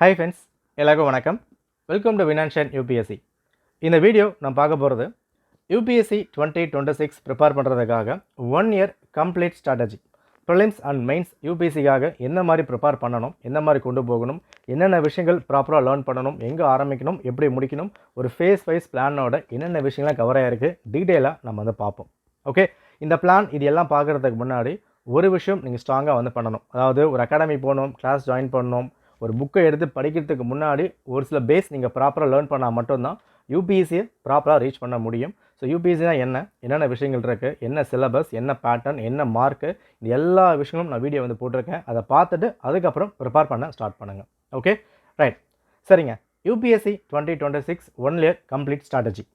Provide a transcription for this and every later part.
Hi friends, எல்லாருக்கும் வணக்கம். Welcome to வினான்ஷன் யூபிஎஸ்சி. இந்த வீடியோ நான் பார்க்க போகிறது யூபிஎஸ்சி 2026 ப்ரிப்பேர் பண்ணுறதுக்காக 1 year complete strategy. Prelims and mains யூபிஎஸ்சிக்காக என்ன மாதிரி ப்ரிப்பேர் பண்ணணும், என்ன மாதிரி கொண்டு போகணும், என்னென்ன விஷயங்கள் ப்ராப்பராக லேர்ன் பண்ணணும், எங்கே ஆரம்பிக்கணும், எப்படி முடிக்கணும், ஒரு ஃபேஸ் வைஸ் பிளானோட என்னென்ன விஷயங்கள்லாம் கவர் ஆகிருக்கு டீட்டெயிலாக நம்ம வந்து பார்ப்போம். ஓகே, இந்த பிளான் இது எல்லாம் பார்க்குறதுக்கு முன்னாடி ஒரு விஷயம் நீங்கள் ஸ்ட்ராங்காக வந்து பண்ணணும். அதாவது ஒரு அகாடமி போகணும், கிளாஸ் ஜாயின் பண்ணணும், ஒரு புக்கை எடுத்து படிக்கிறதுக்கு முன்னாடி ஒரு சில பேஸ் நீங்கள் ப்ராப்பராக லேர்ன் பண்ணால் மட்டும்தான் யூபிஎஸ்சியை ப்ராப்பராக ரீச் பண்ண முடியும். ஸோ யூபிஎஸ்சினா என்னென்ன விஷயங்கள் இருக்குது, என்ன சிலபஸ், என்ன பேட்டர்ன், என்ன மார்க்கு, இந்த எல்லா விஷயங்களும் நான் வீடியோ வந்து போட்டிருக்கேன். அதை பார்த்துட்டு அதுக்கப்புறம் ப்ரிப்பேர் பண்ண ஸ்டார்ட் பண்ணுங்கள். Okay, right. சரிங்க, யூபிஎஸ்சி 2026 1 இயர் கம்ப்ளீட் ஸ்ட்ராட்டஜி.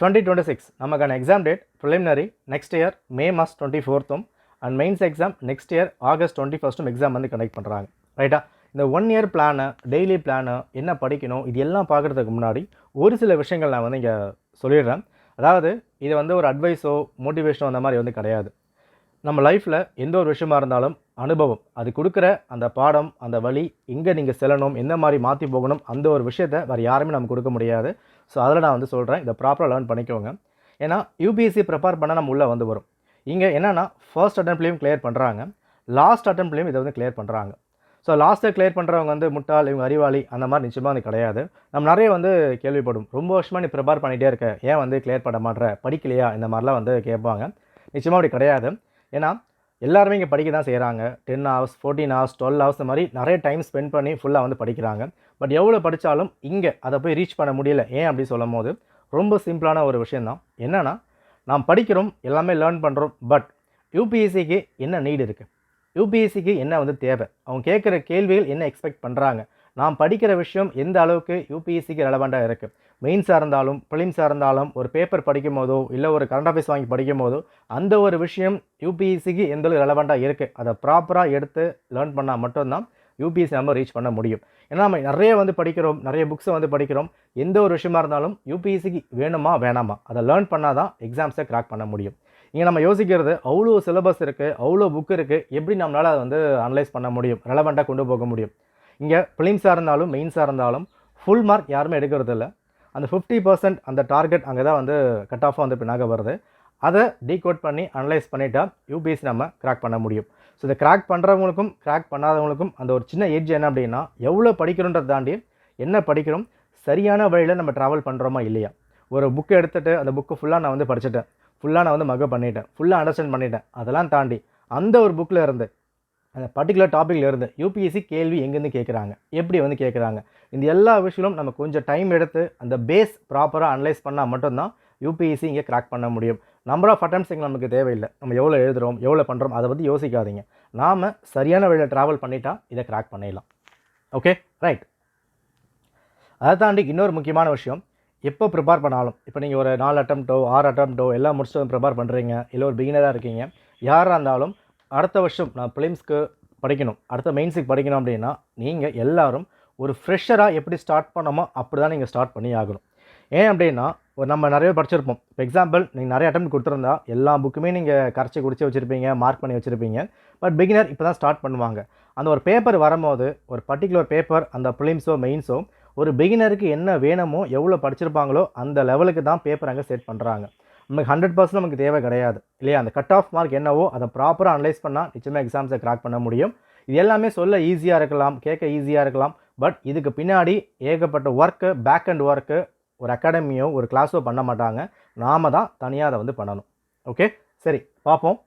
2026 நமக்கான exam date preliminary next year May மாதம் 24th and mains exam next year August 21st exam வந்து கண்டக்ட் பண்ணுறாங்க. ரைட்டா? இந்த 1 இயர் பிளானு, டெய்லி பிளானு, என்ன படிக்கணும், இது எல்லாம் பார்க்குறதுக்கு முன்னாடி ஒரு சில விஷயங்கள் நான் வந்து இங்கே சொல்லிடுறேன். அதாவது இது வந்து ஒரு அட்வைஸோ மோட்டிவேஷனோ அந்த மாதிரி வந்து கிடையாது. நம்ம லைஃப்பில் எந்த ஒரு விஷயமா இருந்தாலும் அனுபவம், அது கொடுக்குற அந்த பாடம், அந்த வழி, எங்கே நீங்கள் செல்லணும், எந்த மாதிரி மாற்றி போகணும், அந்த ஒரு விஷயத்தை வேறு யாருமே நம்ம கொடுக்க முடியாது. ஸோ அதில் நான் வந்து சொல்கிறேன், இதை ப்ராப்பராக லேர்ன் பண்ணிக்கோங்க. ஏன்னா யூபிஎஸ்சி ப்ரிப்பேர் பண்ணால் நம்ம உள்ளே வந்து வரும். இங்கே என்னென்னா ஃபர்ஸ்ட் அட்டெம்ப்ட்லேயும் கிளியர் பண்ணுறாங்க, லாஸ்ட் அட்டெம்ப்ட்லேயும் இதை வந்து கிளியர் பண்ணுறாங்க. ஸோ லாஸ்ட்டை கிளியர் பண்ணுறவங்க வந்து முட்டாள், இவங்க அறிவாளி, அந்த மாதிரி நிச்சயமாக அது கிடையாது. நம்ம நிறைய வந்து கேள்விப்படும், ரொம்ப வருஷமாக நீ ப்ரிப்பேர் பண்ணிகிட்டே இருக்க, ஏன் வந்து கிளியர் பண்ண மாட்டேற, படிக்கலையா, இந்த மாதிரிலாம் வந்து கேட்பாங்க. நிச்சயமாக அப்படி கிடையாது. ஏன்னா எல்லாருமே இங்கே படிக்க தான் செய்கிறாங்க. 10 hours 14 hours 12 hours இந்த மாதிரி நிறைய டைம் ஸ்பெண்ட் பண்ணி ஃபுல்லாக வந்து படிக்கிறாங்க. பட் எவ்வளோ படித்தாலும் இங்கே அதை போய் ரீச் பண்ண முடியல. ஏன் அப்படி சொல்லும் போது ரொம்ப சிம்பிளான ஒரு விஷயந்தான். என்னென்னா, நாம் படிக்கிறோம், எல்லாமே லேர்ன் பண்ணுறோம், பட் யூபிஎஸ்சிக்கு என்ன நீடு இருக்குது, யூபிஎஸ்சிக்கு என்ன வந்து தேவை, அவங்க கேட்குற கேள்விகள் என்ன எக்ஸ்பெக்ட் பண்ணுறாங்க, நாம் படிக்கிற விஷயம் எந்த அளவுக்கு யூபிஎஸ்சிக்கு ரெலவெண்ட்டாக இருக்குது. மெயின்ஸாக இருந்தாலும் ப்ரிலிம்ஸாக இருந்தாலும் ஒரு பேப்பர் படிக்கும் போதோ இல்லை ஒரு கரண்ட் அஃபேர்ஸ் வாங்கி படிக்கும் போதோ அந்த ஒரு விஷயம் யூபிஎஸ்சிக்கு எந்த அளவுக்கு ரெலவெண்ட்டாக இருக்குது, அதை ப்ராப்பராக எடுத்து லேர்ன் பண்ணால் மட்டும்தான் யூபிஎஸ்சி நம்ம ரீச் பண்ண முடியும். ஏன்னா நம்ம நிறைய வந்து படிக்கிறோம், நிறைய புக்ஸை வந்து படிக்கிறோம், எந்த ஒரு விஷயமா இருந்தாலும் யூபிஎஸ்சிக்கு வேணுமா வேணாமா, அதை லேர்ன் பண்ணால் தான் எக்ஸாம்ஸை கிராக் பண்ண முடியும். இங்கே நம்ம யோசிக்கிறது அவ்வளோ சிலபஸ் இருக்குது, அவ்வளோ புக்கு இருக்குது, எப்படி நம்மளால் அதை வந்து அனலைஸ் பண்ண முடியும், ரெலவெண்ட்டாக கொண்டு போக முடியும். இங்கே ப்ரிலிம்ஸாக இருந்தாலும் மெயின்ஸாக இருந்தாலும் ஃபுல் மார்க் யாருமே எடுக்கிறது இல்லை. அந்த 50% அந்த டார்கெட் அங்கே தான் வந்து கட் ஆஃபாக வந்து பின்னாக வருது. அதை டீகோட் பண்ணி அனலைஸ் பண்ணிட்டா யூபிஎஸ்சி நம்ம கிராக் பண்ண முடியும். ஸோ இதை கிராக் பண்ணுறவங்களுக்கும் கிராக் பண்ணாதவங்களுக்கும் அந்த ஒரு சின்ன ஏஜ் என்ன அப்படின்னா, எவ்வளோ படிக்கிறோன்றதை தாண்டி என்ன படிக்கிறோம், சரியான வழியில் நம்ம ட்ராவல் பண்ணுறோமா இல்லையா. ஒரு புக்கை எடுத்துகிட்டு அந்த புக்கு ஃபுல்லாக நான் வந்து படிச்சுட்டேன், ஃபுல்லாக நான் வந்து மகப் பண்ணிட்டேன், ஃபுல்லாக அண்டர்ஸ்டாண்ட் பண்ணிட்டேன், அதெல்லாம் தாண்டி அந்த ஒரு புக்கில் இருந்து அந்த பர்டிகுலர் டாப்பிக்கில் இருந்து யூபிஎஸ்சி கேள்வி எங்கேருந்து கேட்குறாங்க, எப்படி வந்து கேட்குறாங்க, இந்த எல்லா விஷயங்களும் நம்ம கொஞ்சம் டைம் எடுத்து அந்த பேஸ் ப்ராப்பராக அனலைஸ் பண்ணால் மட்டும்தான் யூபிஎஸ்சி இங்கே கிராக் பண்ண முடியும். நம்பர் ஆஃப் அட்டெம்ப்ட்ஸ் இங்கே நமக்கு தேவையில்லை. நம்ம எவ்வளோ எழுதுகிறோம், எவ்வளோ பண்ணுறோம், அதை பற்றி யோசிக்காதீங்க. நாம் சரியான வழியில் ட்ராவல் பண்ணிட்டா இதை கிராக் பண்ணிடலாம். Okay, right. அதை தாண்டி இன்னொரு முக்கியமான விஷயம், எப்போ ப்ரிப்பேர் பண்ணாலும், இப்போ நீங்கள் ஒரு 4 அட்டெம்ப்ட்டோ 6 அட்டெம்ப்ட்டோ எல்லாம் முடிச்சுட்டு வந்து ப்ரிப்பேர் பண்ணுறீங்க, இல்லை ஒரு பிகினராக இருக்கீங்க, யாராக இருந்தாலும் அடுத்த வருஷம் நான் ப்ரிலிம்ஸ்க்கு படிக்கணும், அடுத்த மெயின்ஸுக்கு படிக்கணும் அப்படின்னா நீங்கள் எல்லோரும் ஒரு ஃப்ரெஷராக எப்படி ஸ்டார்ட் பண்ணோமோ அப்படி தான் நீங்கள் ஸ்டார்ட் பண்ணி ஆகணும். ஏன் அப்படின்னா, நம்ம நிறைய படிச்சிருப்போம். இப்போ எக்ஸாம்பிள் நீங்கள் நிறைய அட்டெம்ப்ட் கொடுத்துருந்தா எல்லா புக்குமே நீங்கள் கரைச்சி குடிச்சு வச்சுருப்பீங்க, மார்க் பண்ணி வச்சுருப்பீங்க. பட் பிகினர் இப்போ தான் ஸ்டார்ட் பண்ணுவாங்க. அந்த ஒரு பேப்பர் வரும்போது ஒரு பர்டிகுலர் பேப்பர், அந்த ப்ரிலிம்ஸோ மெயின்ஸோ ஒரு பிகினருக்கு என்ன வேணுமோ, எவ்வளோ படிச்சிருப்பாங்களோ அந்த லெவலுக்கு தான் பேப்பர் அங்கே செட் பண்ணுறாங்க. நமக்கு 100% நமக்கு தேவை கிடையாது இல்லையா. அந்த கட் ஆஃப் மார்க் என்னவோ அதை ப்ராப்பராக அனலைஸ் பண்ணால் நிச்சயமாக எக்ஸாம்ஸை கிராக் பண்ண முடியும். இது எல்லாமே சொல்ல ஈஸியாக இருக்கலாம், கேட்க ஈஸியாக இருக்கலாம், பட் இதுக்கு பின்னாடி ஏகப்பட்ட ஒர்க்கு, பேக் அண்ட் ஒர்க்கு ஒரு அகாடமியோ ஒரு கிளாஸோ பண்ண மாட்டாங்க. நாம் தான் தனியாக அதை வந்து பண்ணணும். ஓகே, சரி பார்ப்போம்.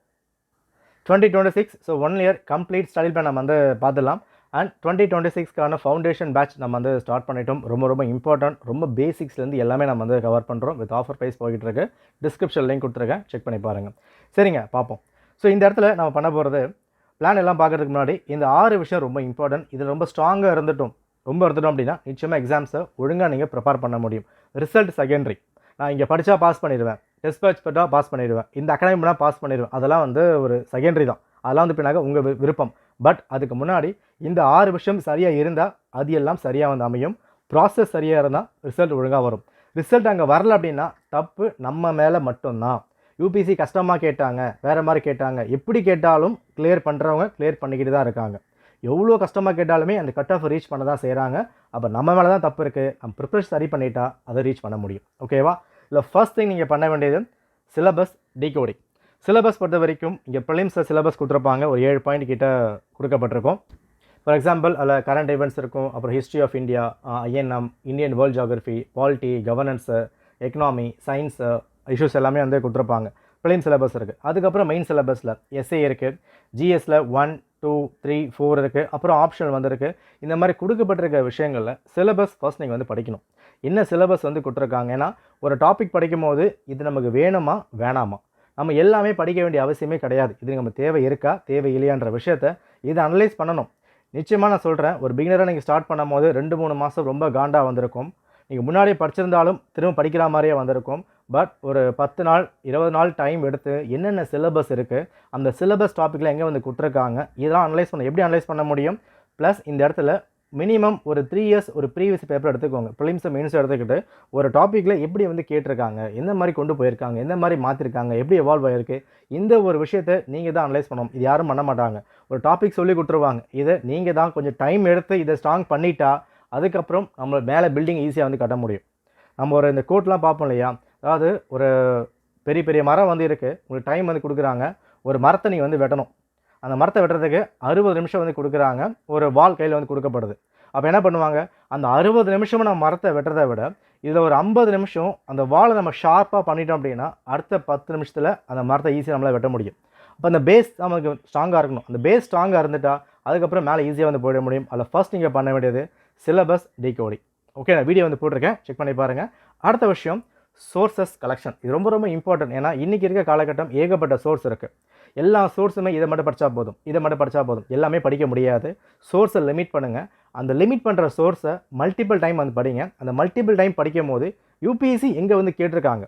2026 so 1 year complete study plan நம்ம வந்து பார்த்துடலாம். அண்ட் 2026க்கான ஃபவுண்டேஷன் பேட்ச் நம்ம வந்து ஸ்டார்ட் பண்ணிட்டோம். ரொம்ப ரொம்ப இம்பார்ட்டன்ட், ரொம்ப பேசிக்ஸ்லேருந்து எல்லாமே நம்ம வந்து கவர் பண்ணுறோம். வித் ஆஃபர் ப்ரைஸ் போய்கிட்டு இருக்கு. டிஸ்கிரிப்ஷன் லிங்க் கொடுத்துருக்கேன், செக் பண்ணி பாருங்கள். சரிங்க, பார்ப்போம். ஸோ இந்த இடத்துல நம்ம பண்ண போகிறது பிளான் எல்லாம் பார்க்குறதுக்கு முன்னாடி இந்த 6 விஷயம் ரொம்ப இம்பார்ட்டன்ட். இதில் ரொம்ப ஸ்ட்ராங்காக இருந்துட்டோம் அப்படின்னா நிச்சயமாக எக்ஸாம்ஸை ஒழுங்காக நீங்கள் ப்ரிப்பேர் பண்ண முடியும். Result secondary. நான் இங்கே படித்தா பாஸ் பண்ணிடுவேன், டெஸ்ட் பேட்ச் பட்டா பாஸ் பண்ணிடுவேன், இந்த அகாடமி பண்ணால் பாஸ் பண்ணிடுவேன், அதெல்லாம் வந்து ஒரு செகண்டரி தான். அதெல்லாம் வந்து பின்னாக உங்கள் விருப்பம். பட் அதுக்கு முன்னாடி இந்த 6 விஷயம் சரியாக இருந்தால் அது எல்லாம் சரியாக வந்து அமையும். ப்ராசஸ் சரியாக இருந்தால் ரிசல்ட் ஒழுங்காக வரும். ரிசல்ட் அங்கே வரல அப்படின்னா தப்பு நம்ம மேலே மட்டும்தான். யூபிஎஸ்சி கஷ்டமாக கேட்டாங்க, வேறு மாதிரி கேட்டாங்க, எப்படி கேட்டாலும் கிளியர் பண்ணுறவங்க கிளியர் பண்ணிக்கிட்டு தான் இருக்காங்க. எவ்வளோ கஷ்டமாக கேட்டாலுமே அந்த கட் ஆஃப் ரீச் பண்ண தான் செய்கிறாங்க. அப்போ நம்ம மேலே தான் தப்பு இருக்குது. நம்ம ப்ரிப்பரேஷன் சரி பண்ணிட்டா அதை ரீச் பண்ண முடியும். ஓகேவா? இல்லை ஃபர்ஸ்ட் திங் நீங்கள் பண்ண வேண்டியது சிலபஸ் டீகோடிங். சிலபஸ் பொறுத்த வரைக்கும் இங்கே ப்ரிலிம்ஸில் சிலபஸ் கொடுத்துருப்பாங்க. ஒரு 7 பாயிண்ட் கிட்ட கொடுக்கப்பட்டிருக்கும். ஃபார் எக்ஸாம்பிள் அதில் கரண்ட் ஈவெண்ட்ஸ் இருக்கும், அப்புறம் history of India, INM, Indian world geography, polity, governance, economy, science issues எல்லாமே வந்து கொடுத்துருப்பாங்க. ப்ரிலிம் சிலபஸ் இருக்குது. அதுக்கப்புறம் மெயின் சிலபஸில் எஸ்ஏ இருக்குது, ஜிஎஸ்சில் 1, 2, 3, 4 இருக்குது, அப்புறம் ஆப்ஷனல் வந்துருக்கு. இந்த மாதிரி கொடுக்கப்பட்டிருக்க விஷயங்களில் சிலபஸ் ஃபர்ஸ்ட் நீங்கள் வந்து படிக்கணும். என்ன சிலபஸ் வந்து கொடுத்துருக்காங்க. ஏன்னா ஒரு டாபிக் படிக்கும் போது இது நமக்கு வேணுமா வேணாமா, நம்ம எல்லாமே படிக்க வேண்டிய அவசியமே கிடையாது. இது நம்ம தேவை இருக்கா தேவை இல்லையான்ற விஷயத்தை இதை அனலைஸ் பண்ணணும். நிச்சயமாக நான் சொல்கிறேன், ஒரு பிகினராக நீங்கள் ஸ்டார்ட் பண்ணும் போது 2-3 மாதம் ரொம்ப காண்டாக வந்திருக்கும். நீங்கள் முன்னாடியே படிச்சிருந்தாலும் திரும்ப படிக்கிற மாதிரியே வந்திருக்கும். பட் ஒரு 10 நாள் 20 நாள் டைம் எடுத்து என்னென்ன சிலபஸ் இருக்குது, அந்த சிலபஸ் டாப்பிக்கில் எங்கே வந்து கொடுத்துருக்காங்க, இதெல்லாம் அனலைஸ் பண்ண எப்படி அனலைஸ் பண்ண முடியும். ப்ளஸ் இந்த இடத்துல மினிமம் ஒரு 3 இயர்ஸ் ஒரு ப்ரீவியஸ் பேப்பர் எடுத்துக்கோங்க. ப்ரிலிம்ஸ் மெயின்ஸ் எடுத்துக்கிட்டு ஒரு டாப்பிக்கில் எப்படி வந்து கேட்டிருக்காங்க, எந்த மாதிரி கொண்டு போயிருக்காங்க, எந்த மாதிரி மாற்றிருக்காங்க, எப்படி எவால்வ் ஆகிருக்கு, இந்த ஒரு விஷயத்தை நீங்கள் தான் அனலைஸ் பண்ணணும். இது யாரும் பண்ண மாட்டாங்க. ஒரு டாபிக் சொல்லி கொடுத்துருவாங்க, இதை நீங்கள் தான் கொஞ்சம் டைம் எடுத்து இதை ஸ்ட்ராங் பண்ணிட்டா அதுக்கப்புறம் நம்ம மேலே பில்டிங் ஈஸியாக வந்து கட்ட முடியும். நம்ம ஒரு இந்த கோட்லாம் பார்ப்போம் இல்லையா, அதாவது ஒரு பெரிய பெரிய மரம் வந்து இருக்குது, உங்களுக்கு டைம் வந்து கொடுக்குறாங்க, ஒரு மரத்தை நீங்கள் வந்து வெட்டணும். அந்த மரத்தை வெட்டுறதுக்கு 60 நிமிஷம் வந்து கொடுக்குறாங்க, ஒரு வால் கையில் வந்து கொடுக்கப்படுது. அப்போ என்ன பண்ணுவாங்க, அந்த 60 நிமிஷமும் நம்ம மரத்தை வெட்டுறதை விட இதில் ஒரு 50 நிமிஷம் அந்த வாலை நம்ம ஷார்ப்பாக பண்ணிட்டோம் அப்படின்னா அடுத்த 10 நிமிஷத்தில் அந்த மரத்தை ஈஸியாக நம்மளால் வெட்ட முடியும். அப்போ அந்த பேஸ் நமக்கு ஸ்ட்ராங்காக இருக்கணும். அந்த பேஸ் ஸ்ட்ராங்காக இருந்துட்டா அதுக்கப்புறம் மேலே ஈஸியாக வந்து போயிட முடியும். அதில் ஃபர்ஸ்ட் நீங்கள் பண்ண வேண்டியது சிலபஸ் டீகோடிங். ஓகே, நான் வீடியோ வந்து போட்டிருக்கேன், செக் பண்ணி பாருங்கள். அடுத்த விஷயம் சோர்சஸ் கலெக்ஷன். இது ரொம்ப ரொம்ப இம்பார்ட்டன்ட். ஏன்னா இன்றைக்கி இருக்க காலகட்டம் ஏகப்பட்ட சோர்ஸ் இருக்குது. எல்லா சோர்ஸுமே இதை மட்டும் படித்தா போதும், இதை மட்டும் படித்தா போதும், எல்லாமே படிக்க முடியாது. சோர்ஸை லிமிட் பண்ணுங்கள். அந்த லிமிட் பண்ணுற சோர்ஸை மல்டிபிள் டைம் வந்து படிங்க. அந்த மல்டிபிள் டைம் படிக்கும் போது யூபிஎஸ்சி எங்கே வந்து கேட்டிருக்காங்க,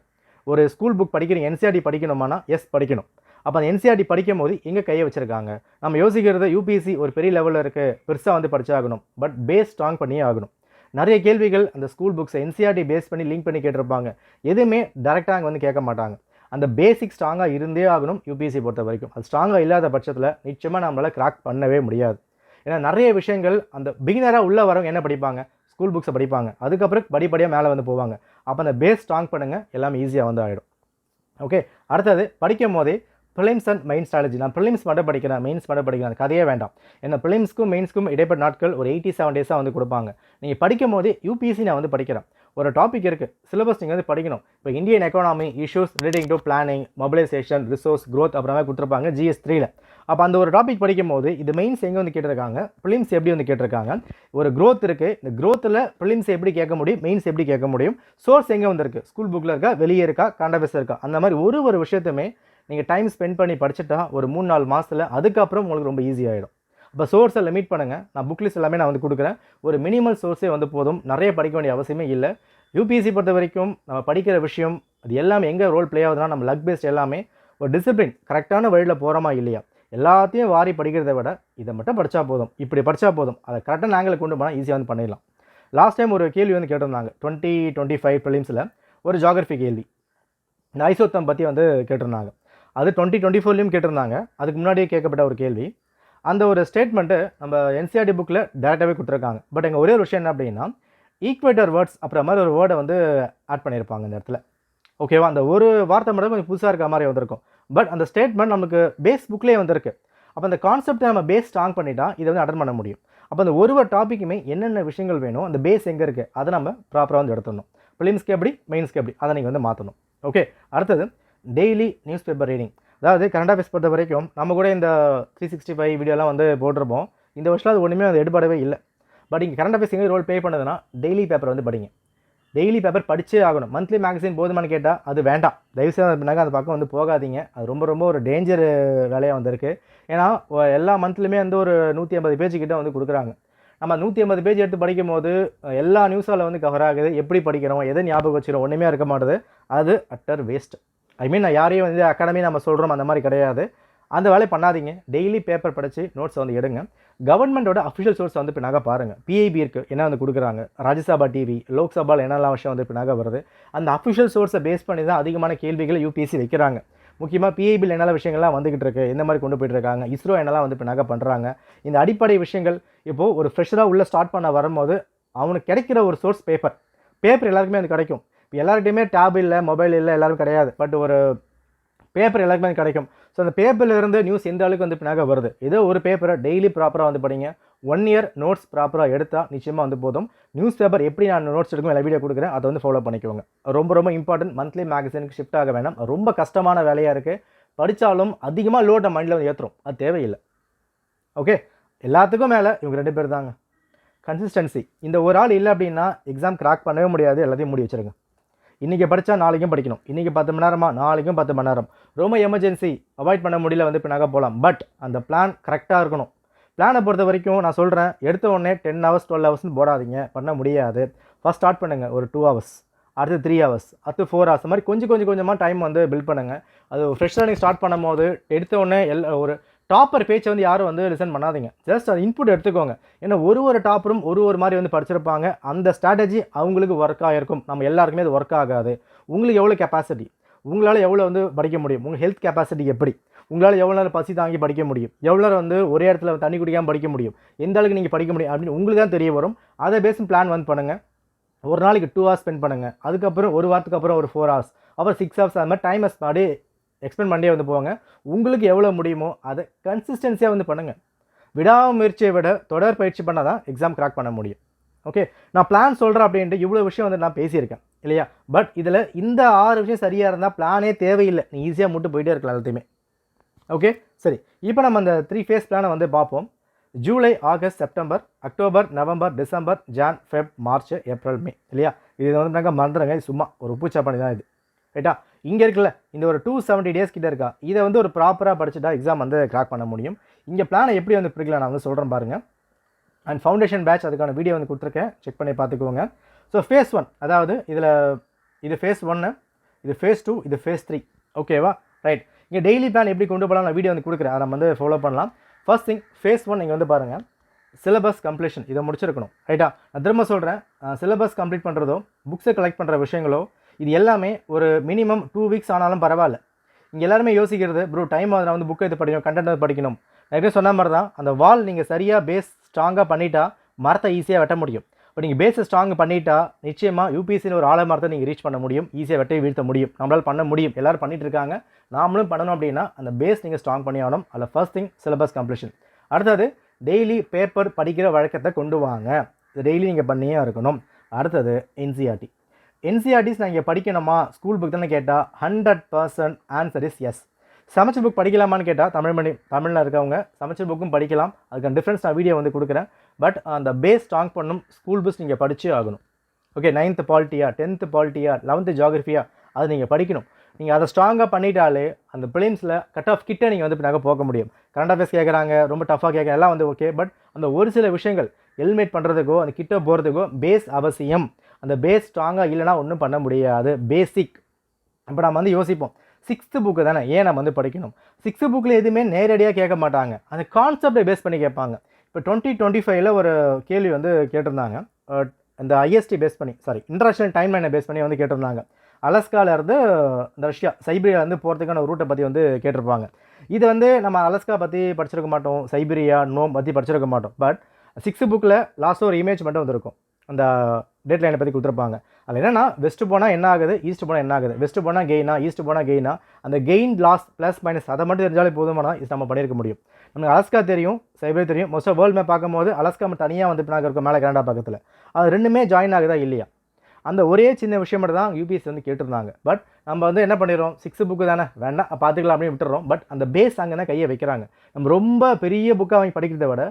ஒரு ஸ்கூல் புக் படிக்கிறீங்க, என்சிஆர்டி படிக்கணுமானா எஸ் படிக்கணும். அப்போ அந்த என்சிஆர்டி படிக்கும் போது எங்கே கையை வச்சுருக்காங்க. நம்ம யோசிக்கிறது யூபிஎஸ்சி ஒரு பெரிய லெவலில் இருக்குது, பெருசாக வந்து படிச்சாகணும். பட் பேஸ் ஸ்ட்ராங் பண்ணியே ஆகணும். நிறைய கேள்விகள் அந்த ஸ்கூல் புக்ஸை என்சிஆர்டி பேஸ் பண்ணி லிங்க் பண்ணி கேட்டிருப்பாங்க. எதுவுமே டேரெக்டாக அங்கே வந்து கேட்க மாட்டாங்க. அந்த பேசிக் ஸ்ட்ராங்காக இருந்தே ஆகணும் யூபிஎஸ்சி பொறுத்த வரைக்கும். அது ஸ்ட்ராங்காக இல்லாத பட்சத்தில் நிச்சயமாக நம்மளால் கிராக் பண்ணவே முடியாது. ஏன்னா நிறைய விஷயங்கள் அந்த பிகினராக உள்ளே வரவங்க என்ன படிப்பாங்க, ஸ்கூல் புக்ஸை படிப்பாங்க, அதுக்கப்புறம் படிப்படியாக மேலே வந்து போவாங்க. அப்போ அந்த பேஸ் ஸ்ட்ராங் பண்ணுங்கள், எல்லாமே ஈஸியாக வந்து ஆகிடும். ஓகே, அடுத்தது படிக்கும் போதே ப்ரிலிம்ஸ் அண்ட் மெயின் ஸ்ட்ராட்டஜி. நான் ப்ரிலிம்ஸ் மட்டும் படிக்கிறேன், மெயின்ஸ் மட்டும் படிக்கிறேன், கதையே வேண்டாம். ஏன்னா ப்ரிலிம்ஸ்க்கும் மெயின்ஸ்க்கும் இடைப்பட்ட நாட்கள் ஒரு 87 டேஸாக வந்து கொடுப்பாங்க. நீங்கள் படிக்கும் போதே யூபிஎஸ்சி நான் வந்து படிக்கிறேன், ஒரு டாபிக் இருக்குது, சிலபஸ் நீங்கள் வந்து படிக்கணும். இப்போ Indian economy issues relating to planning, mobilisation, resource growth அப்புறமா கொடுத்துருப்பாங்க GS3ல். அப்போ அந்த ஒரு டாபிக் படிக்கும் போது இது மெயின்ஸ் எங்கே வந்து கேட்டிருக்காங்க, ப்ரிலிம்ஸ் எப்படி வந்து கேட்டிருக்காங்க, ஒரு க்ரோத் இருக்குது, இந்த க்ரோத்தில் ப்ரிலிம்ஸ் எப்படி கேட்க முடியும், மெயின்ஸ் எப்படி கேட்க முடியும், சோர்ஸ் எங்கே வந்துருக்கு, ஸ்கூல் புக்கில் இருக்கா, வெளியே இருக்கா, கண்டபஸ் இருக்கா, அந்த மாதிரி ஒரு விஷயத்தையுமே நீங்கள் டைம் ஸ்பெண்ட் பண்ணி படிச்சுட்டா ஒரு 3-4 மாதத்தில் அதுக்கப்புறம் உங்களுக்கு ரொம்ப ஈஸியாகிடும். இப்போ சோர்ஸை லிமிட் பண்ணுங்கள். நான் புக் லிஸ்ட் எல்லாமே நான் வந்து கொடுக்குறேன். ஒரு மினிமல் சோர்ஸே வந்து போதும், நிறைய படிக்க வேண்டிய அவசியமே இல்லை. யூபிஎஸ்சி பொறுத்த வரைக்கும் நம்ம படிக்கிற விஷயம் அது எல்லாமே எங்கே ரோல் ப்ளே ஆகுதுன்னா நம்ம லக் பேஸ்ட் எல்லாமே ஒரு டிசிப்ளின் கரெக்டான வழியில் போகிறோமா இல்லையா, எல்லாத்தையும் வாரி படிக்கிறத விட இதை மட்டும் படித்தா போதும், இப்படி படித்தா போதும், அதை கரெக்டான ஆங்கிள் கொண்டு போனால் ஈஸியாக வந்து பண்ணிடலாம். லாஸ்ட் டைம் ஒரு கேள்வி வந்து கேட்டிருந்தாங்க 2025 ப்ரிலிம்ஸில், ஒரு ஜியோகிரஃபி கேள்வி, இந்த ஐசோத்தம் பற்றி வந்து கேட்டிருந்தாங்க. அது 2024லையும் கேட்டிருந்தாங்க, அதுக்கு முன்னாடியே கேட்கப்பட்ட ஒரு கேள்வி. அந்த ஒரு ஸ்டேட்மெண்ட்டு நம்ம என்சிஆர்டி புக்கில் டேரெக்டாகவே கொடுத்துருக்காங்க. பட் எங்கள் ஒரே ஒரு விஷயம் என்ன அப்படின்னா, ஈக்குவேட்டர் வேர்ட்ஸ் அப்புறம் மாதிரி ஒரு வேர்டை வந்து ஆட் பண்ணியிருப்பாங்க இந்த இடத்துல. ஓகேவா, அந்த ஒரு வார்த்தை மட்டும் கொஞ்சம் புதுசாக இருக்க மாதிரி வந்திருக்கும். பட் அந்த ஸ்டேட்மெண்ட் நமக்கு பேஸ் புக்லேயே வந்திருக்கு. அப்போ அந்த கான்செப்டை நம்ம பேஸ் ஸ்ட்ராங் பண்ணிட்டா இதை வந்து அட்டன் பண்ண முடியும். அப்போ அந்த ஒரு டாப்பிக்குமே என்னென்ன விஷயங்கள் வேணும், அந்த பேஸ் எங்கே இருக்குது, அதை நம்ம ப்ராப்பராக வந்து எடுத்துடணும். ப்ரிலிம்ஸ்க்கு எப்படி, மெயின்ஸ்க்கு எப்படி, அதை நீங்கள் வந்து மாற்றணும். ஓகே, அடுத்தது டெய்லி நியூஸ் பேப்பர் ரீடிங். அதாவது கரண்ட் அஃபேர்ஸ் பொறுத்த வரைக்கும் நம்ம கூட இந்த 365 வீடியோலாம் வந்து போட்டிருப்போம். இந்த வருஷம் அது ஒன்றுமே அது எடுபடவே இல்லை. பட் இங்கே கரண்ட் அஃபேர்ஸ் எங்கே ரோல் ப்ளே பண்ணுதுன்னா டெய்லி பேப்பர் வந்து படிங்க. டெய்லி பேப்பர் படிச்சே ஆகணும். மந்த்லி மேகசின் போதுமானு கேட்டால் அது வேண்டாம், தயவுசெய்து பின்னாக அந்த பக்கம் வந்து போகாதீங்க. அது ரொம்ப ரொம்ப ஒரு டேஞ்சர் வேலையாக வந்திருக்கு. ஏன்னா எல்லா மந்த்லையுமே வந்து ஒரு 150 பேஜ் கிட்ட வந்து கொடுக்குறாங்க. நம்ம 150 பேஜ் எடுத்து படிக்கும் போது எல்லா நியூஸால் வந்து கவர் ஆகுது. எப்படி படிக்கிறோம், எதை ஞாபகம் வச்சுக்கிறோம், ஒன்றுமே இருக்க மாட்டுது. அது அட்டர் வேஸ்ட். நான் யாரையும் வந்து அகாடமி நம்ம சொல்கிறோம் அந்த மாதிரி கிடையாது. அந்த வேலையை பண்ணாதீங்க. டெய்லி பேப்பர் படித்து நோட்ஸ் வந்து எடுங்க. கவர்மெண்ட்டோட அஃபிஷியல் சோர்ஸ் வந்து பின்னாக பாருங்கள். பிஐபி இருக்குது, என்ன வந்து கொடுக்குறாங்க, ராஜ்யசபா டிவி, லோக்சபாவில் என்னெல்லாம் விஷயம் வந்து பின்னாக வருது. அந்த அஃபிஷியல் சோர்ஸை பேஸ் பண்ணி தான் அதிகமான கேள்விகளை யூபிஎஸ்சி வைக்கிறாங்க. முக்கியமாக பிஐபியில் என்னெல்லாம் விஷயங்கள்லாம் வந்துகிட்டு இருக்கு, எந்த மாதிரி கொண்டு போயிட்டு இருக்காங்க, இஸ்ரோ என்னெல்லாம் வந்து இப்போ பண்ணுறாங்க, இந்த அடிப்படை விஷயங்கள் இப்போது ஒரு ஃப்ரெஷராக உள்ளே ஸ்டார்ட் பண்ண வரும்போது அவனுக்கு கிடைக்கிற ஒரு சோர்ஸ் பேப்பர் எல்லாருக்குமே அது கிடைக்கும். இப்போ எல்லார்கிட்டையுமே டேப் இல்லை, மொபைல் இல்லை, எல்லாரும் கிடையாது. பட் ஒரு பேப்பர் எல்லாருக்குமே அது கிடைக்கும். ஸோ அந்த பேப்பரில் இருந்து நியூஸ் எந்த அளவுக்கு வந்து பின்னாக வருது, ஏதோ ஒரு பேப்பரை டெய்லி ப்ராப்பராக வந்து படிங்க. 1 இயர் நோட்ஸ் ப்ராப்பராக எடுத்தால் நிச்சயமாக வந்து போதும். நியூஸ் பேப்பர் எப்படி நான் நோட்ஸ் எடுக்கும் எல்லா வீடியோ கொடுக்குறேன், அதை வந்து ஃபாலோ பண்ணிக்கோங்க. ரொம்ப இம்பார்ட்டன்ட். மந்த்லி மேகசினுக்கு ஷிஃப்ட் ஆக வேண்டாம். ரொம்ப கஷ்டமான வேலையாக இருக்குது. படித்தாலும் அதிகமாக லோட் மைண்டில் வந்து ஏற்றுறோம், அது தேவையில்லை. ஓகே, எல்லாத்துக்கும் மேலே இவங்க 2 பேர் தாங்க. கன்சிஸ்டன்சி. இந்த ஒரு ஆள் இல்லை அப்படின்னா எக்ஸாம் கிராக் பண்ணவே முடியாது. எல்லாத்தையும் மூடி வச்சுருங்க. இன்றைக்கி படித்தா நாளைக்கும் படிக்கணும். இன்றைக்கி 10 மணி நேரமா, நாளைக்கும் 10 மணி நேரம். ரொம்ப எமர்ஜென்சி, அவாய்ட் பண்ண முடியல வந்து பின்னாக போகலாம். பட் அந்த பிளான் கரெக்டாக இருக்கணும். பிளானை பொறுத்த வரைக்கும் நான் சொல்கிறேன், எடுத்த உடனே 10 ஹவர்ஸ் 12 ஹவர்ஸ்னு போடாதீங்க, பண்ண முடியாது. ஃபஸ்ட் ஸ்டார்ட் பண்ணுங்கள் ஒரு 2 ஹவர்ஸ், அடுத்து 3 ஹவர்ஸ், அடுத்து 4 ஹவர்ஸ். மாதிரி கொஞ்சமாக டைம் வந்து பில்ட் பண்ணுங்கள். அது ஃப்ரெஷ்ஷாக நீங்கள் ஸ்டார்ட் பண்ணும் போது எடுத்த உடனே ஒரு டாப்பர் பேச்சை வந்து யாரும் வந்து லிசன் பண்ணாதீங்க. ஜஸ்ட் அது இன்புட் எடுத்துக்கோங்க. ஏன்னா ஒரு டாப்பரும் ஒரு மாதிரி வந்து படிச்சிருப்பாங்க. அந்த ஸ்ட்ராட்டஜி அவங்களுக்கு ஒர்க் ஆகிருக்கும். நம்ம எல்லாருக்குமே அது ஒர்க் ஆகாது. உங்களுக்கு எவ்வளோ கெப்பாசிட்டி, உங்களால் எவ்வளோ வந்து படிக்க முடியும், உங்கள் ஹெல்த் கெப்பாசிட்டி எப்படி, உங்களால் எவ்வளோ நேரம் பசி தாங்கி படிக்க முடியும், எவ்வளோ நேரம் வந்து ஒரே இடத்துல தண்ணி குடிக்காமல் படிக்க முடியும், எந்த அளவுக்கு நீங்கள் படிக்க முடியும் அப்படின்னு உங்களுக்கு தான் தெரிய வரும். அதை பேஸ் பிளான் வந்து பண்ணுங்கள். ஒரு நாளைக்கு 2 ஹவர்ஸ் ஸ்பெண்ட் பண்ணுங்கள். அதுக்கப்புறம் ஒரு வாரத்துக்கு அப்புறம் ஒரு 4 ஹவர்ஸ், அப்புறம் 6 ஹவர்ஸ். அது மாதிரி டைம் அப்படியே எக்ஸ்பெண்ட் பண்ணியே வந்து போவாங்க. உங்களுக்கு எவ்வளோ முடியுமோ அதை கன்சிஸ்டன்சியாக வந்து பண்ணுங்கள். விடாமுயற்சியை விட தொடர் பயிற்சி பண்ணால் தான் எக்ஸாம் கிராக் பண்ண முடியும். ஓகே, நான் பிளான் சொல்கிறேன் அப்படின்ட்டு இவ்வளோ விஷயம் வந்து நான் பேசியிருக்கேன் இல்லையா? பட் இதில் இந்த 6 விஷயம் சரியாக இருந்தால் பிளானே தேவையில்லை. நீ ஈஸியாக மட்டும் போயிட்டே இருக்கலாம் எல்லாத்தையுமே. ஓகே, சரி. இப்போ நம்ம அந்த 3 ஃபேஸ் பிளானை வந்து பார்ப்போம். July, August, September, October, November, December, Jan, Feb, March, April, May இல்லையா? இது வந்து மறந்துடுங்க, சும்மா ஒரு பூச்சாப்பணி தான் இது. ரைட்டா? இங்கே இருக்குல்ல, இந்த ஒரு 270 டேஸ் கிட்ட இருக்கா, இதை வந்து ஒரு ப்ராப்பராக படிச்சுட்டா எக்ஸாம் வந்து கிராக் பண்ண முடியும். இங்கே பிளானை எப்படி வந்து பிடிக்கலாம் நான் வந்து சொல்கிறேன் பாருங்கள். அண்ட் ஃபவுண்டேஷன் பேட்ச் அதுக்கான வீடியோ வந்து கொடுத்துருக்கேன், செக் பண்ணி பார்த்துக்கோங்க. ஸோ ஃபேஸ் 1, அதாவது இது ஃபேஸ் 1, இது ஃபேஸ் 2, இது ஃபேஸ் 3. ஓகேவா? ரைட். இங்கே டெய்லி பிளான் எப்படி கொண்டு போகலாம் நான் வீடியோ வந்து கொடுக்குறேன், அதை நம்ம வந்து ஃபாலோ பண்ணலாம். ஃபர்ஸ்ட் திங், ஃபேஸ் 1 நீங்கள் வந்து பாருங்கள், சிலபஸ் கம்ப்ளீஷன் இதை முடிச்சிருக்கணும். ரைட்டா? நான் திரும்ப சொல்கிறேன், சிலபஸ் கம்ப்ளீட் பண்ணுறதோ, புக்ஸை கலெக்ட் பண்ணுற விஷயங்களோ, இது எல்லாமே ஒரு மினிமம் 2 வீக்ஸ் ஆனாலும் பரவாயில்ல. இங்கே எல்லாருமே யோசிக்கிறது, ப்ரோ டைம் நான் வந்து புக்கை இது படிக்கணும், கண்டென்ட் வந்து படிக்கணும். நிறைய சொன்ன மாதிரி தான், அந்த வால் நீங்கள் சரியாக பேஸ் ஸ்ட்ராங்காக பண்ணிட்டா மரத்தை ஈஸியாக வெட்ட முடியும். இப்போ நீங்கள் பேஸை ஸ்ட்ராங் பண்ணிட்டா நிச்சயமாக யூபிஎஸ்சியில் ஒரு ஆழமரத்தை நீங்கள் ரீச் பண்ண முடியும், ஈஸியாக வெட்டை வீழ்த்த முடியும். நம்மளால் பண்ண முடியும், எல்லோரும் பண்ணிட்டு இருக்காங்க, நாமளும் பண்ணணும். அப்படின்னா அந்த பேஸ் நீங்கள் ஸ்ட்ராங் பண்ணி ஆகணும். அதில் ஃபர்ஸ்ட் திங் சிலபஸ் கம்ப்ளீஷன். அடுத்தது டெய்லி பேப்பர் படிக்கிற வழக்கத்தை கொண்டு வாங்க, இது டெய்லி நீங்கள் பண்ணியே இருக்கணும். அடுத்தது என்சிஆர்டிஸ் நான் இங்கே படிக்கணுமா, ஸ்கூல் புக் தானே கேட்டால் 100% ஆன்சர் இஸ் எஸ். சமைச்ச புக் படிக்கலாமான்னு கேட்டால் தமிழில் இருக்கவங்க சமைச்ச புக்கும் படிக்கலாம். அதுக்கான டிஃப்ரென்ஸ் நான் வீடியோ வந்து கொடுக்குறேன். பட் அந்த பேஸ் ஸ்ட்ராங் பண்ணும், ஸ்கூல் புக்ஸ் நீங்கள் படிச்சே ஆகணும். ஓகே, 9th பாலிட்டியா, 10th பாலிட்டியா, 11th ஜியாகிரஃபியா, அது நீங்கள் படிக்கணும். நீங்கள் அதை ஸ்ட்ராங்காக பண்ணிட்டாலே அந்த பிலிம்ஸில் கட் ஆஃப் கிட்ட நீங்கள் வந்து பின்னாக போக முடியும். கரண்ட் அஃபேர்ஸ் கேட்குறாங்க, ரொம்ப டஃபாக கேட்குறாங்க, எல்லாம் வந்து ஓகே. பட் அந்த ஒரு சில விஷயங்கள் எலிமினேட் பண்ணுறதுக்கோ அந்த கிட்ட போகிறதுக்கோ பேஸ் அவசியம். அந்த பேஸ் ஸ்ட்ராங்காக இல்லைனா ஒன்றும் பண்ண முடியாது. பேசிக். இப்போ நம்ம வந்து யோசிப்போம், 6th புக்கு தானே ஏன் நம்ம வந்து படிக்கணும். 6th புக்கில் எதுவுமே நேரடியாக கேட்க மாட்டாங்க, அந்த கான்செப்டை பேஸ் பண்ணி கேட்பாங்க. இப்போ 2025 ஒரு கேள்வி வந்து கேட்டிருந்தாங்க, இந்த ஐஎஸ்டி பேஸ் பண்ணி, இன்டர்நேஷனல் டைம் லைனை பேஸ் பண்ணி வந்து கேட்டிருந்தாங்க. அலஸ்காவிலேருந்து இந்த ரஷ்யா சைபீரியாவிலேருந்து போகிறதுக்கான ஒரு ரூட்டை பற்றி வந்து கேட்டிருப்பாங்க. இது வந்து நம்ம அலஸ்கா பற்றி படிச்சிருக்க மாட்டோம், சைபீரியா நோம் பற்றி படிச்சிருக்க மாட்டோம். பட் 6th புக்கில் லாஸ்ட்டாக ஒரு இமேஜ் மட்டும் வந்துருக்கும், அந்த டேட் லைனை பற்றி கொடுத்துருப்பாங்க. அது என்னென்னா வெஸ்ட்டு போனால் என்ன ஆகுது, ஈஸ்ட் போனால் என்ன ஆகுது, வெஸ்ட்டு போனால் கெயினா, ஈஸ்ட் போனால் கெயினா, அந்த கெயின் லாஸ் ப்ளஸ் மைனஸ் அதை மட்டும் தெரிஞ்சாலே போதுமானால் இது நம்ம பண்ணியிருக்க முடியும். நமக்கு அலஸ்கா தெரியும், சைபீரியா தெரியும். மோஸ்ட் ஆஃப் வேர்ல்டு மேப் பார்க்கும்போது அலஸ்கா தனியாக வந்து பின்னாக இருக்கும், மேலே கனடா பக்கத்தில். அது ரெண்டுமே ஜாயின் ஆகுதா இல்லையா, அந்த ஒரே சின்ன விஷயம் மட்டும் தான் யூபிஎஸ்சி வந்து கேட்டிருந்தாங்க. பட் நம்ம வந்து என்ன பண்ணிடுறோம், 6th புக்கு தானே வேண்டாம் பார்த்துக்கலாம் அப்படின்னு விட்டுறோம். பட் அந்த பேஸ் அங்கே தான் கையை வைக்கிறாங்க. நம்ம ரொம்ப பெரிய புக்காக வாங்கி படிக்கிறத விட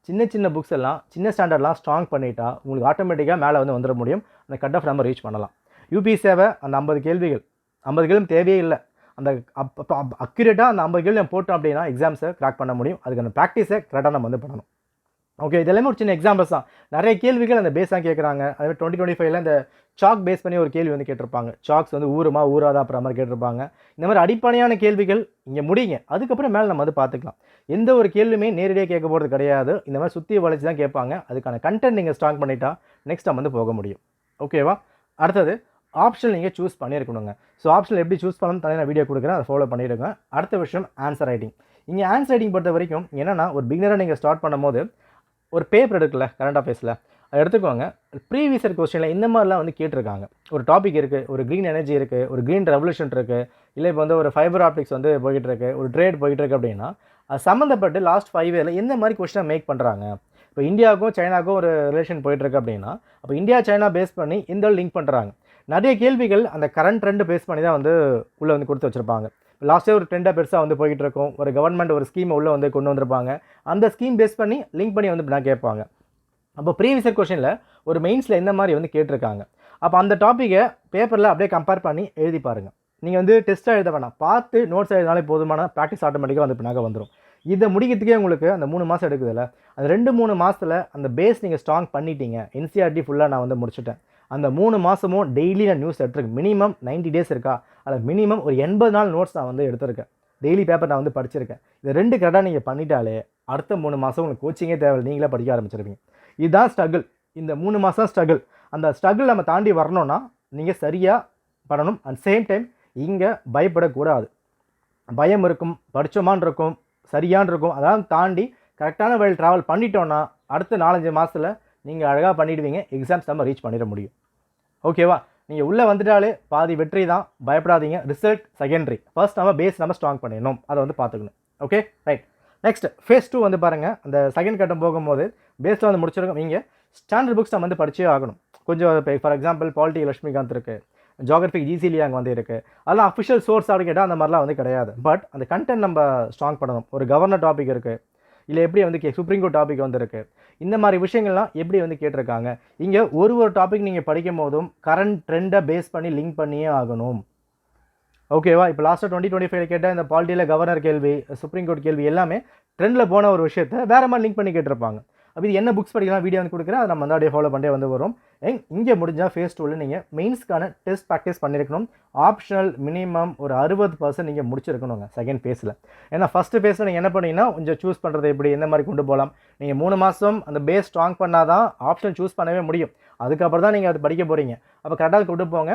சின்ன புக்ஸ் எல்லாம் சின்ன ஸ்டாண்டர்ட்லாம் ஸ்ட்ராங் பண்ணிட்டா உங்களுக்கு ஆட்டோமேட்டிக்காக மேலே வந்து வந்துட முடியும். அந்த கட் ஆஃப் நம்ம ரீச் பண்ணலாம். யூபிஎஸ்சியை அந்த 50 கேள்வி தேவையே இல்லை. அந்த அக்யூரேட்டாக அந்த 50 கேள்வி நம்ம போட்டோம் அப்படின்னா எக்ஸாம்ஸை கிராக் பண்ண முடியும். அதுக்கு அந்த ப்ராக்டிஸை கரெக்டாக நம்ம வந்து பண்ணணும். ஓகே, இதெல்லாமே ஒரு சின்ன எக்ஸாம்பிள்ஸ் தான். நிறைய கேள்விகள் அந்த பேஸ் தான் கேட்குறாங்க. அதே 2025 இந்த சாக் பேஸ் பண்ணி ஒரு கேள்வி வந்து கேட்டிருப்பாங்க. சாக்ஸ் வந்து ஊருமா ஊராதா அப்புறம் மாதிரி கேட்டிருப்பாங்க. இந்த மாதிரி அடிப்படையான கேள்விகள் இங்கே முடியுங்க. அதுக்கப்புறம் மேலே நம்ம வந்து பார்த்துக்கலாம். எந்த ஒரு கேள்வியுமே நேரடியாக கேட்க போகிறது கிடையாது. இந்த மாதிரி சுற்றி வளைச்சி தான் கேட்பாங்க. அதுக்கான கண்டென்ட் நீங்கள் ஸ்ட்ராங் பண்ணிட்டா நெக்ஸ்ட் நம்ம வந்து போக முடியும். ஓகேவா? அடுத்தது ஆப்ஷன் நீங்கள் சூஸ் பண்ணியிருக்கணுங்க. ஸோ ஆப்ஷன் எப்படி சூஸ் பண்ணணும் தனியாக நான் வீடியோ கொடுக்குறேன், அதை ஃபாலோ பண்ணிவிடுங்க. அடுத்த விஷயம் ஆன்சர் ரைட்டிங். இங்கே ஆன்சர் ரைட்டிங் பொறுத்த வரைக்கும் என்னென்னா, ஒரு பிகினராக நீங்கள் ஸ்டார்ட் பண்ணும்போது ஒரு பேப்பர் எடுக்கல கரண்ட் அஃபேர்ஸில் அதை எடுத்துக்கோங்க. ப்ரீவியஸ் இயர் கொஸ்டினில் இந்த மாதிரிலாம் வந்து கேட்டிருக்காங்க. ஒரு டாபிக் இருக்குது, ஒரு க்ரீன் எனர்ஜி இருக்குது, ஒரு க்ரீன் ரெவல்யூஷன் இருக்குது, இல்லை இப்போ வந்து ஒரு ஃபைபர் ஆப்டிக்ஸ் வந்து போய்கிட்டு ஒரு ட்ரேட் போய்கிட்டு அப்படின்னா அது சம்மந்தப்பட்டு லாஸ்ட் 5 இயரில் எந்த மாதிரி கொஸ்டினை மேக் பண்ணுறாங்க. இப்போ இந்தியாவுக்கும் சைனாவுக்கும் ஒரு ரிலேஷன் போயிட்டுருக்கு அப்படின்னா அப்போ இந்தியா சைனா பேஸ் பண்ணி இந்த லிங்க் பண்ணுறாங்க. நிறைய கேள்விகள் அந்த கரண்ட் ட்ரெண்டு பேஸ் பண்ணி தான் வந்து உள்ளே வந்து கொடுத்து வச்சுருப்பாங்க. லாஸ்ட்டே ஒரு ட்ரெண்டாக பெருசாக வந்து போய்கிட்டு இருக்கும். ஒரு கவர்மெண்ட் ஒரு ஸ்கீமை உள்ளே வந்து கொண்டு வந்திருப்பாங்க. அந்த ஸ்கீம் பேஸ் பண்ணி லிங்க் பண்ணி வந்து நான் கேட்பாங்க. அப்போ ப்ரீவியஸ் இயர் கொஸ்டினில் ஒரு மெயின்ஸில் எந்த மாதிரி வந்து கேட்டிருக்காங்க. அப்போ அந்த டாப்பிக்கை பேப்பரில் அப்படியே கம்பேர் பண்ணி எழுதி பாருங்கள். நீங்கள் வந்து டெஸ்ட்டாக எழுத வேணாம், பார்த்து நோட்ஸ் எழுதினாலே போதுமான ப்ராக்டிஸ் ஆட்டோமேட்டிக்காக வந்து பின்னாக வந்துடும். இதை முடிக்கிறதுக்கே உங்களுக்கு அந்த 3 மாதம் எடுக்குதுல்ல, அந்த 2-3 மாதத்தில் அந்த பேஸ் நீங்கள் ஸ்ட்ராங் பண்ணிட்டீங்க. என்சிஆர்டி ஃபுல்லாக நான் வந்து முடிச்சுட்டேன். அந்த 3 மாதமும் டெய்லி நான் நியூஸ் எடுத்துருக்கேன். மினிமம் 90 டேஸ் இருக்கா, அதில் மினிமம் ஒரு 80 நாள் நோட்ஸ் நான் வந்து எடுத்திருக்கேன். டெய்லி பேப்பர் நான் வந்து படிச்சிருக்கேன். இது 2 கரெக்டாக நீங்கள் பண்ணிட்டாலே அடுத்த 3 மாதம் உங்களுக்கு கோச்சிங்கே தேவையில்லை, நீங்களே படிக்க ஆரம்பிச்சிருப்பீங்க. இதுதான் ஸ்ட்ரகிள். இந்த 3 மாதம் ஸ்ட்ரகிள். அந்த ஸ்ட்ரகிள் நம்ம தாண்டி வரணும்னா நீங்கள் சரியாக பண்ணணும். அட் சேம் டைம் இங்கே பயப்படக்கூடாது. பயம் இருக்கும், படித்தோமான் இருக்கும், சரியான் இருக்கும். அதெல்லாம் தாண்டி கரெக்டான வழியில் ட்ராவல் பண்ணிட்டோன்னா அடுத்த 4-5 மாதத்தில் நீங்கள் அழகாக பண்ணிவிடுவீங்க. எக்ஸாம்ஸ் நம்ம ரீச் பண்ணிட முடியும். ஓகேவா? நீங்கள் உள்ளே வந்துட்டாலே பாதி வெற்றி தான், பயப்படாதீங்க. Result secondary. ஃபர்ஸ்ட் நம்ம பேஸ் நம்ம ஸ்ட்ராங் பண்ணிடணும், அதை வந்து பார்த்துக்கணும். Okay right. நெக்ஸ்ட் ஃபேஸ் 2 வந்து பாருங்கள். அந்த செகண்ட் கட்டம் போகும்போது பேஸில் வந்து முடிச்சிருக்கோம். நீங்கள் ஸ்டாண்டர்ட் புக்ஸ் நம்ம வந்து படிச்சே ஆகணும். கொஞ்சம் இப்போ ஃபார் எக்ஸாம்பிள் பாலிட்டி லட்சுமிகாந்த் இருக்குது, ஜியோகிராஃபி ஜிசிலி அங்கே வந்து இருக்குது. அதெல்லாம் அஃபிஷியல் சோர்ஸ் அப்படின்னு கேட்டால் அந்த மாதிரிலாம் வந்து கிடையாது. பட் அந்த கண்டென்ட் நம்ம ஸ்ட்ராங் பண்ணணும். ஒரு கவர்னர் டாபிக் இருக்குது, இல்லை எப்படி வந்து சுப்ரீம் கோர்ட் டாபிக் வந்து இருக்குது. இந்த மாதிரி விஷயங்கள்லாம் எப்படி வந்து கேட்டிருக்காங்க. இங்கே ஒரு டாபிக் நீங்கள் படிக்கும் போதும் கரண்ட் ட்ரெண்டை பேஸ் பண்ணி லிங்க் பண்ணியே ஆகணும். ஓகேவா? இப்போ லாஸ்ட்டாக 2025 கேட்டால் இந்த பாலிட்டியில் கவர்னர் கேள்வி, சுப்ரீம் கோர்ட் கேள்வி எல்லாமே ட்ரெண்டில் போன ஒரு விஷயத்தை வேறு மாதிரி லிங்க் பண்ணி கேட்டிருப்பாங்க. அப்போ இது என்ன புக்ஸ் படிக்கலாம் வீடியோ வந்து கொடுக்குறேன், அதை நம்ம வந்து அப்படியே ஃபாலோ பண்ணிட்டே வந்து வரும். இங்கே முடிஞ்சால் ஃபேஸ் 2ல் நீங்கள் மெயின்ஸ்க்கான டெஸ்ட் ப்ராக்டிஸ் பண்ணியிருக்கணும். ஆப்ஷனல் மினிமம் ஒரு 60% நீங்கள் முடிச்சிருக்கணுங்க செகண்ட் ஃபேஸில். ஏன்னா ஃபஸ்ட்டு ஃபேஸில் நீங்கள் என்ன பண்ணீங்கன்னா கொஞ்சம் சூஸ் பண்ணுறது எப்படி எந்த மாதிரி கொண்டு போகலாம். நீங்கள் 3 மாதம் அந்த பேஸ் ஸ்ட்ராங் பண்ணால் தான் ஆப்ஷன் சூஸ் பண்ணவே முடியும். அதுக்கப்புறம் தான் நீங்கள் அது படிக்க போகிறீங்க. அப்போ கரெக்டாக கொண்டு போங்க.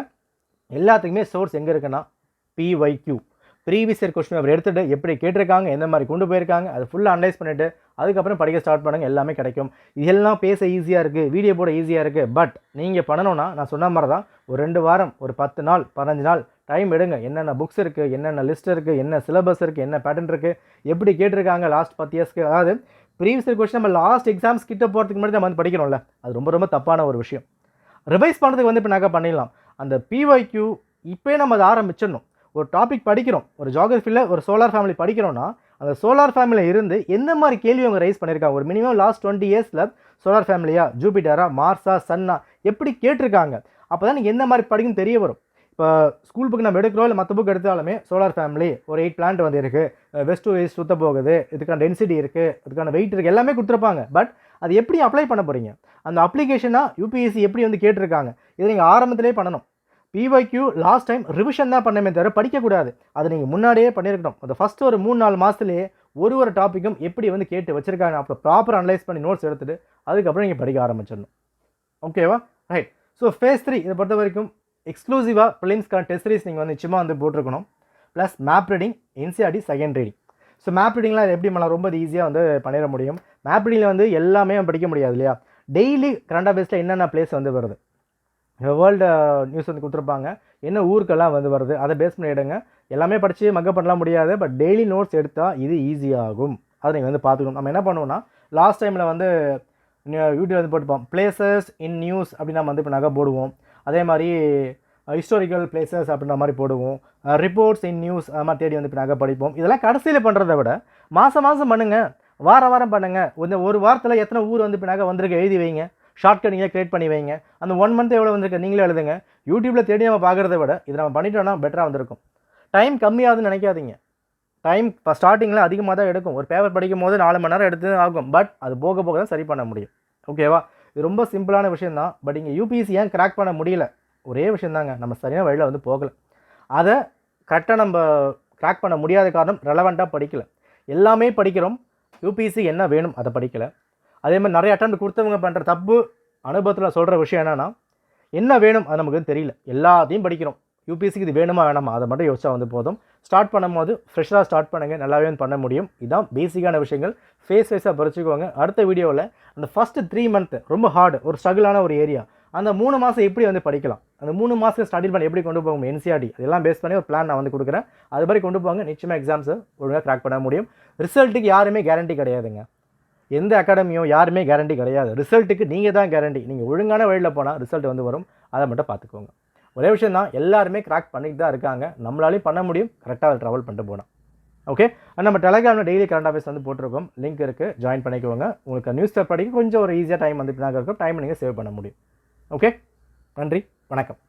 எல்லாத்துக்குமே சோர்ஸ் எங்கே இருக்குன்னா PYQ, ப்ரீவியஸ் இயர் கொஸ்டின் அவர் எடுத்துகிட்டு எப்படி கேட்டிருக்காங்க, எந்த மாதிரி கொண்டு போயிருக்காங்க, அதை ஃபுல்லாக அனலைஸ் பண்ணிவிட்டு அதுக்கப்புறம் படிக்க ஸ்டார்ட் பண்ணுங்கள். எல்லாமே கிடைக்கும். இதெல்லாம் பேச ஈஸியாக இருக்குது, வீடியோ போட ஈஸியாக இருக்குது. பட் நீங்கள் பண்ணணும்னா நான் சொன்ன மாதிரி தான் ஒரு 2 வாரம், ஒரு 10 நாள், 15 நாள் டைம் எடுங்க. என்னென்ன புக்ஸ் இருக்குது, என்னென்ன லிஸ்ட் இருக்குது, என்ன சிலபஸ் இருக்குது, என்ன பேட்டர்ன் இருக்குது, எப்படி கேட்டிருக்காங்க லாஸ்ட் 10 இயர்ஸ்க்கு. அதாவது ப்ரீவியஸ் இயர் கொஸ்டின் நம்ம லாஸ்ட் எக்ஸாம்ஸ் கிட்ட போகிறதுக்கு முன்னாடி நம்ம வந்து படிக்கணும்ல, அது ரொம்ப ரொம்ப தப்பான ஒரு விஷயம். ரிவைஸ் பண்ணுறதுக்கு வந்து இப்போ நாங்கள் பண்ணிடலாம். அந்த PYQ இப்போயே நம்ம அதை ஆரம்பிச்சிடணும். ஒரு டாபிக் படிக்கிறோம், ஒரு ஜியோகிராஃபியில் ஒரு சோலார் ஃபேமிலி படிக்கிறோன்னா அந்த சோலார் ஃபேமிலியில் இருந்து எந்த மாதிரி கேள்வி அவங்க ரைஸ் பண்ணியிருக்காங்க. ஒரு மினிமம் லாஸ்ட் 20 இயர்ஸில் சோலார் ஃபேமிலியா, ஜூபிட்டரா, மார்ஸா, சன்னா எப்படி கேட்டிருக்காங்க. அப்போ தான் நீங்கள் எந்த மாதிரி படிக்கணும் தெரிய வரும். இப்போ ஸ்கூல் புக் நம்ம எடுக்கிறோம், இல்லை மற்ற புக் எடுத்தாலுமே சோலார் ஃபேமிலி ஒரு 8 பிளான்ட் வந்து இருக்குது, வெஸ்ட் டு ஈஸ்ட் சுத்த போகுது, இதுக்கான டென்சிட்டி இருக்குது, இதுக்கான வெயிட் இருக்குது, எல்லாமே கொடுத்துருப்பாங்க. பட் அது எப்படி அப்ளை பண்ண போகிறீங்க, அந்த அப்ளிகேஷனாக UPSC எப்படி வந்து கேட்டிருக்காங்க, இதை நீங்கள் ஆரம்பத்திலே பண்ணணும். PYQ லாஸ்ட் டைம் ரிவிஷன் தான் பண்ணமே தவிர படிக்கக்கூடாது. அதை நீங்கள் முன்னாடியே பண்ணியிருக்கணும். அந்த ஃபஸ்ட்டு ஒரு 3-4 மாதத்துலேயே ஒரு டாப்பிக்கும் எப்படி வந்து கேட்டு வச்சுருக்காங்க அப்போ ப்ராப்பர் அனலைஸ் பண்ணி நோட்ஸ் எடுத்துகிட்டு அதுக்கப்புறம் நீங்கள் படிக்க ஆரம்பிச்சிடணும். ஓகேவா? ரைட். ஸோ ஃபேஸ் 3 இதை பொறுத்த வரைக்கும் எக்ஸ்க்ளூசிவாக ப்ரிலிம்ஸ்க்கான டெஸ்ட் சீரிஸ் நீங்கள் வந்து நிச்சயமாக வந்து போட்டிருக்கணும். Plus map reading, NCERT second reading. So map ரீடிங்லாம் எப்படி பண்ணலாம், ரொம்ப ஈஸியாக வந்து பண்ணிட முடியும். மேப் ரீடிங்கில் வந்து எல்லாமே படிக்க முடியாது இல்லையா. டெய்லி கரண்ட் அஃபேர்ஸில் என்னென்ன பிளேஸ் வந்து வருது, வேர்ல்டு நியூஸ் வந்து கொடுத்துருப்பாங்க, என்ன ஊருக்கெல்லாம் வந்து வருது, அதை பேஸ் பண்ணி எடுங்க. எல்லாமே படித்து மக்கப் பண்ணலாம் முடியாது. பட் டெய்லி நோட்ஸ் எடுத்தால் இது ஈஸியாகும். அதை நீங்கள் வந்து பார்த்துக்கணும். நம்ம என்ன பண்ணுவோம்னா லாஸ்ட் டைமில் வந்து யூடியூப் வந்து போட்டுப்போம் பிளேசஸ் இன் நியூஸ் அப்படின்னு நம்ம வந்து இப்போ நகை போடுவோம். அதே மாதிரி ஹிஸ்டாரிக்கல் பிளேசஸ் அப்படின்ற மாதிரி போடுவோம். ரிப்போர்ட்ஸ் இன் நியூஸ் அது மாதிரி தேடி வந்து இப்போ நகை படிப்போம். இதெல்லாம் கடைசியில் பண்ணுறதை விட மாதம் பண்ணுங்கள், வாரம் பண்ணுங்கள். ஒரு வாரத்தில் எத்தனை ஊர் வந்து இப்போ நகை வந்திருக்கு எழுதி வைங்க. ஷார்ட்கட் நீங்கள் க்ரியேட் பண்ணி வைங்க. அந்த 1 மந்த் எவ்வளோ வந்திருக்கு நீங்களே எழுதுங்க. யூடியூப்பில் தேடி நம்ம பார்க்குறத விட இதை நம்ம பண்ணிட்டோம்னா பெட்டராக வந்திருக்கும். டைம் கம்மியாகுதுன்னு நினைக்காதீங்க. டைம் இப்போ ஸ்டார்டிங்கில் அதிகமாக தான் எடுக்கும். ஒரு பேப்பர் படிக்கும் போது 4 மணி நேரம் எடுத்து ஆகும். பட் அது போக போக தான் சரி பண்ண முடியும். ஓகேவா? இது ரொம்ப சிம்பிளான விஷயம் தான். பட் இங்கே UPSC ஏன் கிராக் பண்ண முடியல, ஒரே விஷயம் தாங்க, நம்ம சரியான வழியில் வந்து போகலை. அதை கரெக்டாக நம்ம கிராக் பண்ண முடியாத காரணம் ரெலவெண்ட்டாக படிக்கலை. எல்லாமே படிக்கிறோம், UPSC என்ன வேணும் அதை படிக்கலை. அதே மாதிரி நிறைய அட்டெம்ப்ட் கொடுத்தவங்க பண்ணுற தப்பு அனுபவத்தில் சொல்கிற விஷயம் என்னென்னா, என்ன வேணும் அது நமக்கு தெரியல, எல்லாத்தையும் படிக்கிறோம். யூபிஎஸ்சிக்கு இது வேணுமா வேணாமா அதை மட்டும் யோசிச்சா வந்து போதும். ஸ்டார்ட் பண்ணும்போது ஃப்ரெஷ்ஷாக ஸ்டார்ட் பண்ணுங்கள், நல்லாவே பண்ண முடியும். இதுதான் பேசிக்கான விஷயங்கள். ஃபேஸ் வைஸாக படிச்சுக்கோங்க. அடுத்த வீடியோவில் அந்த ஃபஸ்ட்டு 3 மந்த் ரொம்ப ஹார்டு, ஒரு ஸ்ட்ரகிளான ஒரு ஏரியா, அந்த 3 மாதம் எப்படி வந்து படிக்கலாம், அந்த 3 மாதம் ஸ்டடி பண்ணி எப்படி கொண்டு போகும் என்சிஆர்டி, அதெல்லாம் பேஸ் பண்ணி ஒரு பிளான் நான் வந்து கொடுக்குறேன். அது மாதிரி கொண்டு போங்க, நிச்சயமாக எக்ஸாம்ஸை ஒழுங்காக கிராக் பண்ண முடியும். ரிசல்ட்டுக்கு யாருமே கேரண்டி கிடையாதுங்க. எந்த அகாடமியும் யாருமே கேரண்டி கிடையாது. ரிசல்ட்டுக்கு நீங்கள் தான் கேரண்டி. நீங்கள் ஒழுங்கான வழியில் போனால் ரிசல்ட் வந்து வரும். அதை மட்டும் பார்த்துக்கோங்க. ஒரே விஷயம் தான், எல்லாருமே கிராக் பண்ணிட்டு தான் இருக்காங்க. நம்மளாலையும் பண்ண முடியும், கரெக்டாக ட்ராவல் பண்ணிட்டு போனால். ஓகே, நம்ம டெலிகிராமில் டெய்லி கரண்ட் அஃபேர்ஸ் வந்து போட்டிருக்கோம், லிங்க் இருக்குது, ஜாயின் பண்ணிக்கோங்க. உங்களுக்கு நியூஸ் பேப்பர் படிக்க கொஞ்சம் ஒரு ஈஸியாக டைம் வந்து பின்னாக இருக்கும், டைம் நீங்கள் சேவ் பண்ண முடியும். ஓகே, நன்றி, வணக்கம்.